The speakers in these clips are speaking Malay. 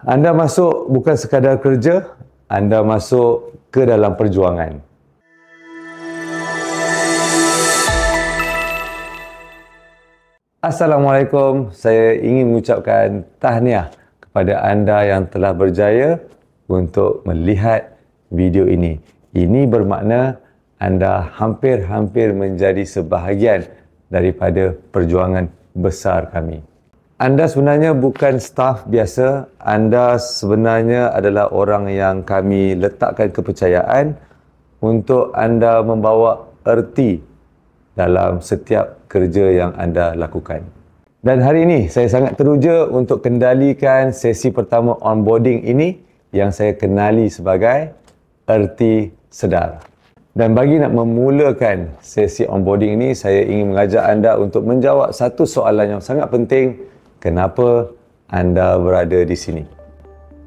Anda masuk bukan sekadar kerja, anda masuk ke dalam perjuangan. Assalamualaikum, saya ingin mengucapkan tahniah kepada anda yang telah berjaya untuk melihat video ini. Ini bermakna anda hampir-hampir menjadi sebahagian daripada perjuangan besar kami. Anda sebenarnya bukan staf biasa, anda sebenarnya adalah orang yang kami letakkan kepercayaan untuk anda membawa erti dalam setiap kerja yang anda lakukan. Dan hari ini saya sangat teruja untuk kendalikan sesi pertama onboarding ini yang saya kenali sebagai erti sedar. Dan bagi nak memulakan sesi onboarding ini, saya ingin mengajak anda untuk menjawab satu soalan yang sangat penting. Kenapa anda berada di sini?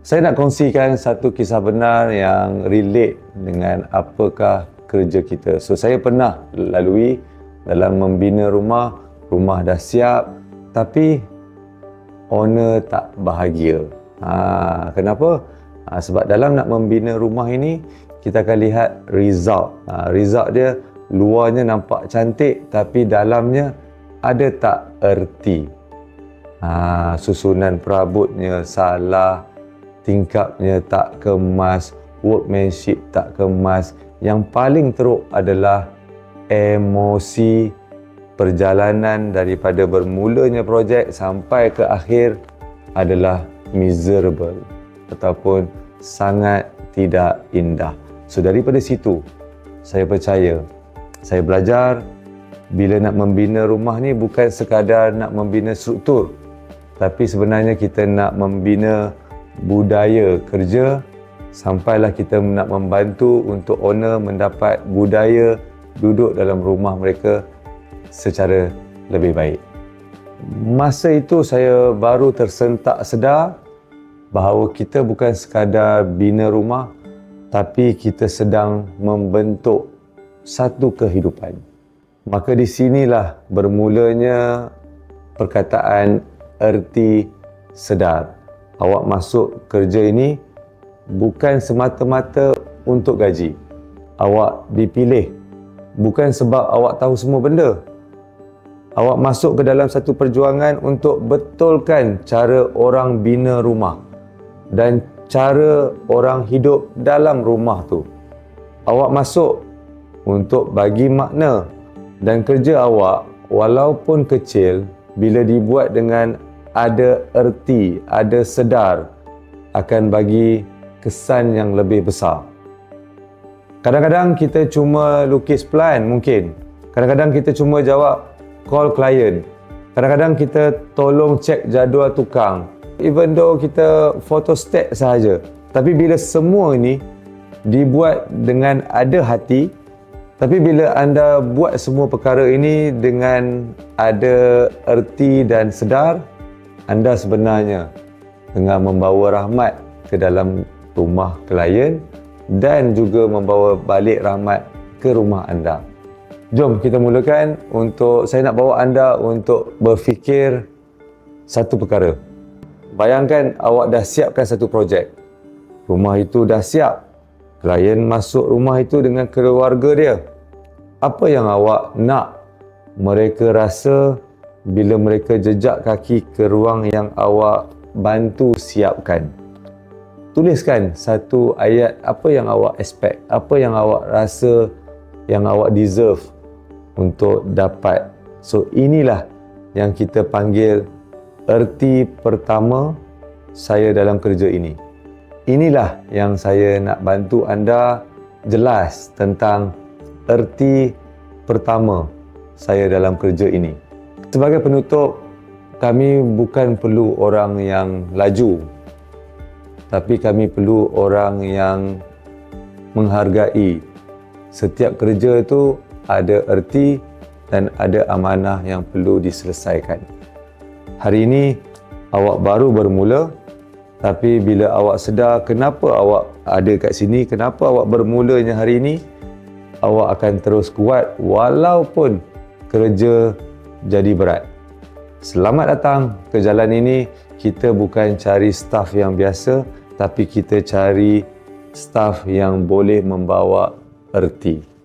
Saya nak kongsikan satu kisah benar yang relate dengan apakah kerja kita. So, saya pernah lalui dalam membina rumah dah siap, tapi owner tak bahagia. Kenapa? Sebab dalam nak membina rumah ini, kita akan lihat result. Result dia luarnya nampak cantik, tapi dalamnya ada tak erti. Susunan perabotnya salah, tingkapnya tak kemas, workmanship tak kemas. Yang paling teruk adalah emosi perjalanan daripada bermulanya projek sampai ke akhir adalah miserable ataupun sangat tidak indah. So daripada situ saya percaya, saya belajar bila nak membina rumah ni bukan sekadar nak membina struktur, tapi sebenarnya kita nak membina budaya kerja sampailah kita nak membantu untuk owner mendapat budaya duduk dalam rumah mereka secara lebih baik. Masa itu saya baru tersentak sedar bahawa kita bukan sekadar bina rumah, tapi kita sedang membentuk satu kehidupan. Maka di sinilah bermulanya perkataan erti sedar. Awak masuk kerja ini bukan semata-mata untuk gaji. Awak dipilih bukan sebab awak tahu semua benda. Awak masuk ke dalam satu perjuangan untuk betulkan cara orang bina rumah dan cara orang hidup dalam rumah tu. Awak masuk untuk bagi makna, dan kerja awak walaupun kecil, bila dibuat dengan ada erti, ada sedar, akan bagi kesan yang lebih besar. Kadang-kadang kita cuma lukis plan mungkin. Kadang-kadang kita cuma jawab call klien. Kadang-kadang kita tolong cek jadual tukang. Even though kita photostat sahaja. Tapi bila semua ini dibuat dengan ada hati, tapi bila anda buat semua perkara ini dengan ada erti dan sedar, anda sebenarnya tengah membawa rahmat ke dalam rumah klien dan juga membawa balik rahmat ke rumah anda. Jom kita mulakan. Saya nak bawa anda untuk berfikir satu perkara. Bayangkan awak dah siapkan satu projek. Rumah itu dah siap. Klien masuk rumah itu dengan keluarga dia. Apa yang awak nak mereka rasa bila mereka jejak kaki ke ruang yang awak bantu siapkan? Tuliskan satu ayat apa yang awak expect, apa yang awak rasa yang awak deserve untuk dapat. So inilah yang kita panggil erti pertama saya dalam kerja ini. Inilah yang saya nak bantu anda jelas tentang erti pertama saya dalam kerja ini. Sebagai penutup, kami bukan perlu orang yang laju, tapi kami perlu orang yang menghargai. Setiap kerja itu ada erti dan ada amanah yang perlu diselesaikan. Hari ini awak baru bermula, tapi bila awak sedar kenapa awak ada kat sini, kenapa awak bermulanya hari ini, awak akan terus kuat walaupun kerja jadi berat. Selamat datang ke jalan ini. kita bukan cari staff yang biasa, tapi kita cari staff yang boleh membawa erti.